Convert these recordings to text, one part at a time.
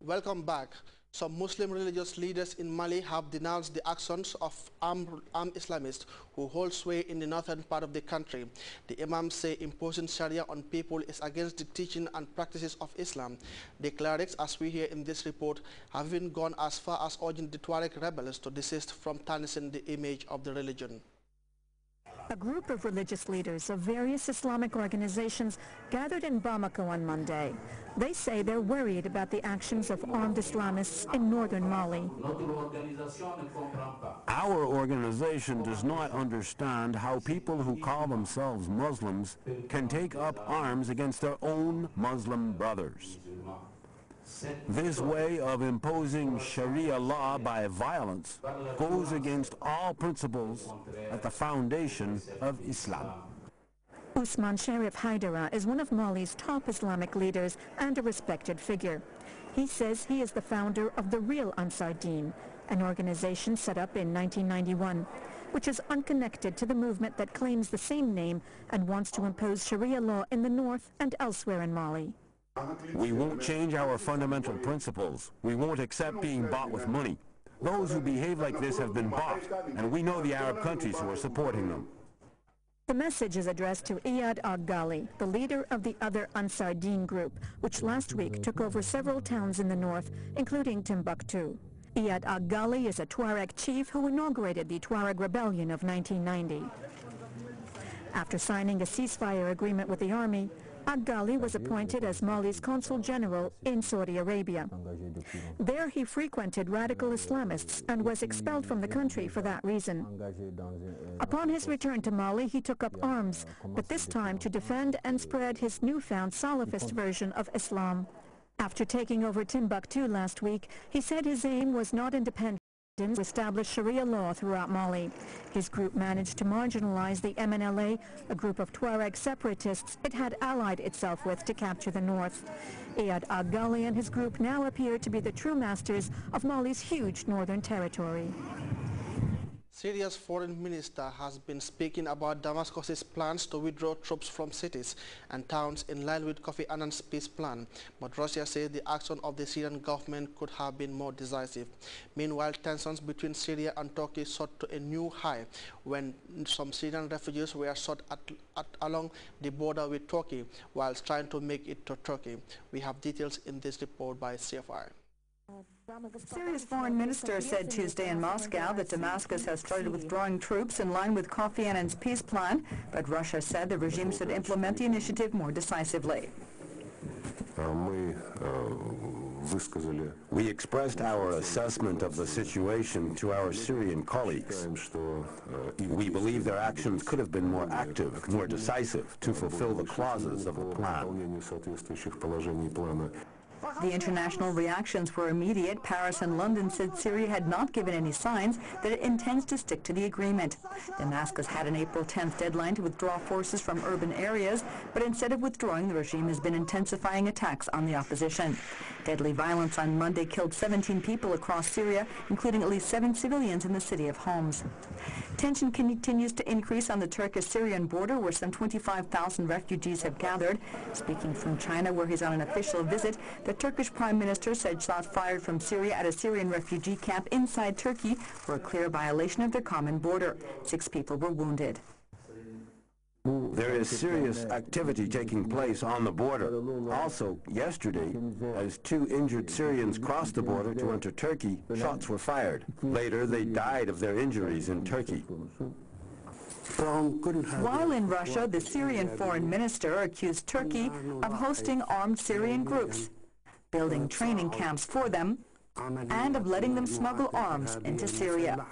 Welcome back. Some Muslim religious leaders in Mali have denounced the actions of armed Islamists who hold sway in the northern part of the country. The imams say imposing Sharia on people is against the teaching and practices of Islam. The clerics, as we hear in this report, have even gone as far as urging the Tuareg rebels to desist from tarnishing the image of the religion. A group of religious leaders of various Islamic organizations gathered in Bamako on Monday. They say they're worried about the actions of armed Islamists in northern Mali. Our organization does not understand how people who call themselves Muslims can take up arms against their own Muslim brothers. This way of imposing Sharia law by violence goes against all principles at the foundation of Islam. Usman Sharif Haidara is one of Mali's top Islamic leaders and a respected figure. He says he is the founder of the real Ansar Deen, an organization set up in 1991, which is unconnected to the movement that claims the same name and wants to impose Sharia law in the north and elsewhere in Mali. We won't change our fundamental principles. We won't accept being bought with money. Those who behave like this have been bought, and we know the Arab countries who are supporting them. The message is addressed to Iyad Ghali, the leader of the other Ansar Deen group, which last week took over several towns in the north, including Timbuktu. Iyad Ghali is a Tuareg chief who inaugurated the Tuareg Rebellion of 1990. After signing a ceasefire agreement with the army, Ghali was appointed as Mali's consul general in Saudi Arabia. There he frequented radical Islamists and was expelled from the country for that reason. Upon his return to Mali, he took up arms, but this time to defend and spread his newfound Salafist version of Islam. After taking over Timbuktu last week, he said his aim was not independence, to establish Sharia law throughout Mali. His group managed to marginalize the MNLA, a group of Tuareg separatists it had allied itself with to capture the north. Iyad Ghali and his group now appear to be the true masters of Mali's huge northern territory. Syria's foreign minister has been speaking about Damascus's plans to withdraw troops from cities and towns in line with Kofi Annan's peace plan, but Russia says the action of the Syrian government could have been more decisive. Meanwhile, tensions between Syria and Turkey shot to a new high when some Syrian refugees were shot along the border with Turkey whilst trying to make it to Turkey. We have details in this report by CFI. Syria's foreign minister said Tuesday in Moscow that Damascus has started withdrawing troops in line with Kofi Annan's peace plan, but Russia said the regime should implement the initiative more decisively. We expressed our assessment of the situation to our Syrian colleagues. We believe their actions could have been more active, more decisive, to fulfill the clauses of the plan. The international reactions were immediate. Paris and London said Syria had not given any signs that it intends to stick to the agreement. Damascus had an April 10th deadline to withdraw forces from urban areas, but instead of withdrawing, the regime has been intensifying attacks on the opposition. Deadly violence on Monday killed 17 people across Syria, including at least 7 civilians in the city of Homs. Tension continues to increase on the Turkish-Syrian border, where some 25,000 refugees have gathered. Speaking from China, where he's on an official visit, the Turkish Prime Minister said shots fired from Syria at a Syrian refugee camp inside Turkey were a clear violation of their common border. 6 people were wounded. There is serious activity taking place on the border. Also, yesterday, as 2 injured Syrians crossed the border to enter Turkey, shots were fired. Later, they died of their injuries in Turkey. While in Russia, the Syrian foreign minister accused Turkey of hosting armed Syrian groups, building training camps for them, and of letting them smuggle arms into Syria.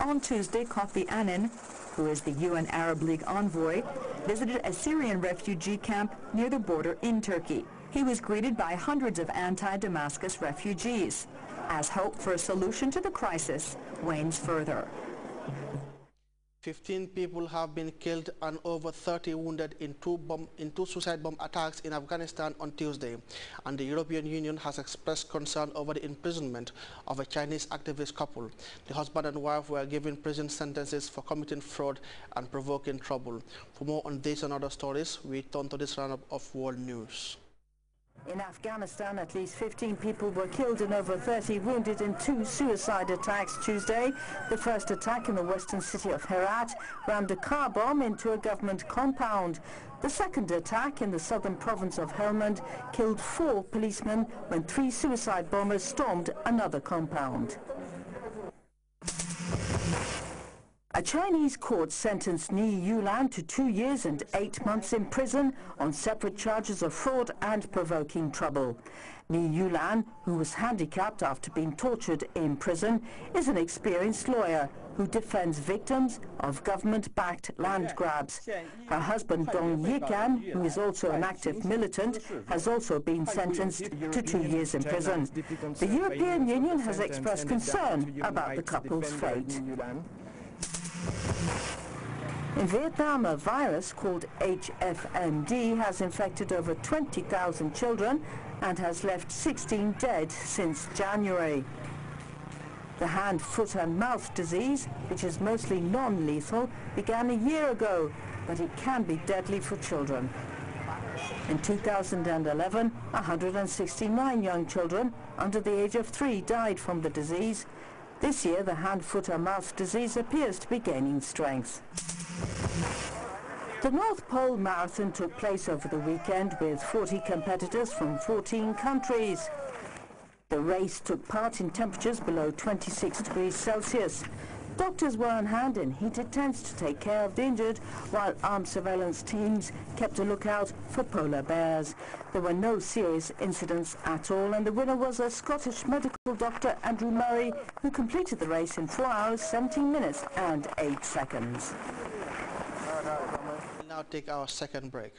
On Tuesday, Kofi Annan, who is the UN Arab League envoy, visited a Syrian refugee camp near the border in Turkey. He was greeted by hundreds of anti-Damascus refugees, as hope for a solution to the crisis wanes further. 15 people have been killed and over 30 wounded in two suicide bomb attacks in Afghanistan on Tuesday, and the European Union has expressed concern over the imprisonment of a Chinese activist couple. The husband and wife were given prison sentences for committing fraud and provoking trouble. For more on this and other stories, we turn to this roundup of world news. In Afghanistan, at least 15 people were killed and over 30 wounded in 2 suicide attacks Tuesday. The first attack in the western city of Herat rammed a car bomb into a government compound. The second attack in the southern province of Helmand killed 4 policemen when 3 suicide bombers stormed another compound. A Chinese court sentenced Ni Yulan to 2 years and 8 months in prison on separate charges of fraud and provoking trouble. Ni Yulan, who was handicapped after being tortured in prison, is an experienced lawyer who defends victims of government-backed land grabs. Her husband Dong Yikan, who is also an active militant, has also been sentenced to 2 years in prison. The European Union has expressed concern about the couple's fate. In Vietnam, a virus called HFMD has infected over 20,000 children and has left 16 dead since January. The hand, foot and mouth disease, which is mostly non-lethal, began a year ago, but it can be deadly for children. In 2011, 169 young children under the age of 3 died from the disease. This year, the hand, foot and mouth disease appears to be gaining strength. The North Pole Marathon took place over the weekend with 40 competitors from 14 countries. The race took part in temperatures below 26 degrees Celsius. Doctors were on hand in heated tents to take care of the injured, while armed surveillance teams kept a lookout for polar bears. There were no serious incidents at all, and the winner was a Scottish medical doctor, Andrew Murray, who completed the race in 4 hours, 17 minutes and 8 seconds. We'll now take our second break.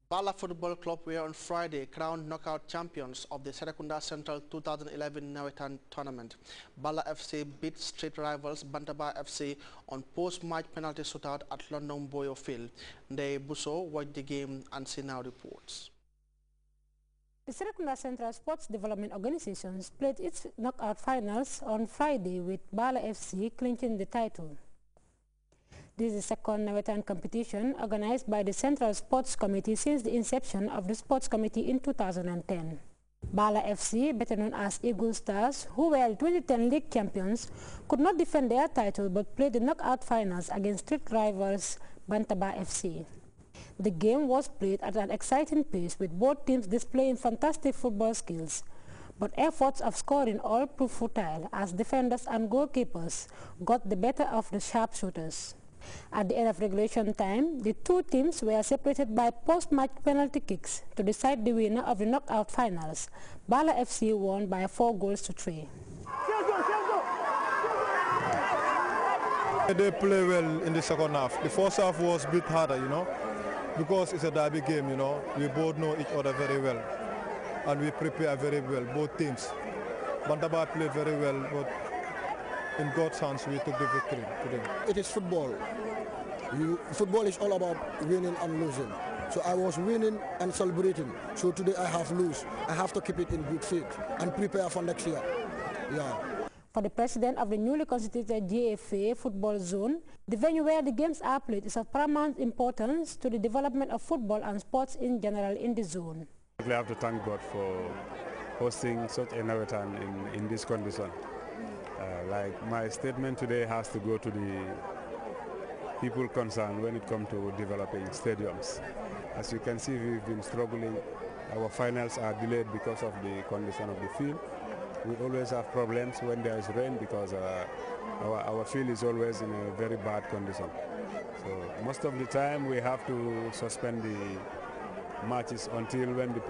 Bala Football Club were on Friday crowned knockout champions of the Serekunda Central 2011 Nawetan tournament. Bala FC beat street rivals Bantaba FC on post-match penalty shootout at London Boyo Field. Ndeye Buso watched the game and see now reports. The Serekunda Central Sports Development Organization played its knockout finals on Friday with Bala FC clinching the title. This is the second Nawetan competition organized by the Central Sports Committee since the inception of the Sports Committee in 2010. Bala FC, better known as Eagle Stars, who were the 2010 league champions, could not defend their title but played the knockout finals against street rivals Bantaba FC. The game was played at an exciting pace with both teams displaying fantastic football skills, but efforts of scoring all proved futile as defenders and goalkeepers got the better of the sharpshooters. At the end of regulation time, the two teams were separated by post-match penalty kicks to decide the winner of the knockout finals. Bala FC won by 4 goals to 3. They play well in the second half. The first half was a bit harder, because it's a derby game, We both know each other very well, and we prepare very well, both teams. Bantaba played very well, but in God's hands, we took the victory today. It is football. Football is all about winning and losing. So I was winning and celebrating. So today I have lose. I have to keep it in good faith and prepare for next year. Yeah. For the president of the newly constituted GFA football zone, the venue where the games are played is of paramount importance to the development of football and sports in general in the zone. I have to thank God for hosting such a Nawetan in this condition. Like my statement today has to go to the people concerned when it comes to developing stadiums. As you can see, we've been struggling. Our finals are delayed because of the condition of the field. We always have problems when there is rain because our field is always in a very bad condition. So most of the time we have to suspend the matches until when the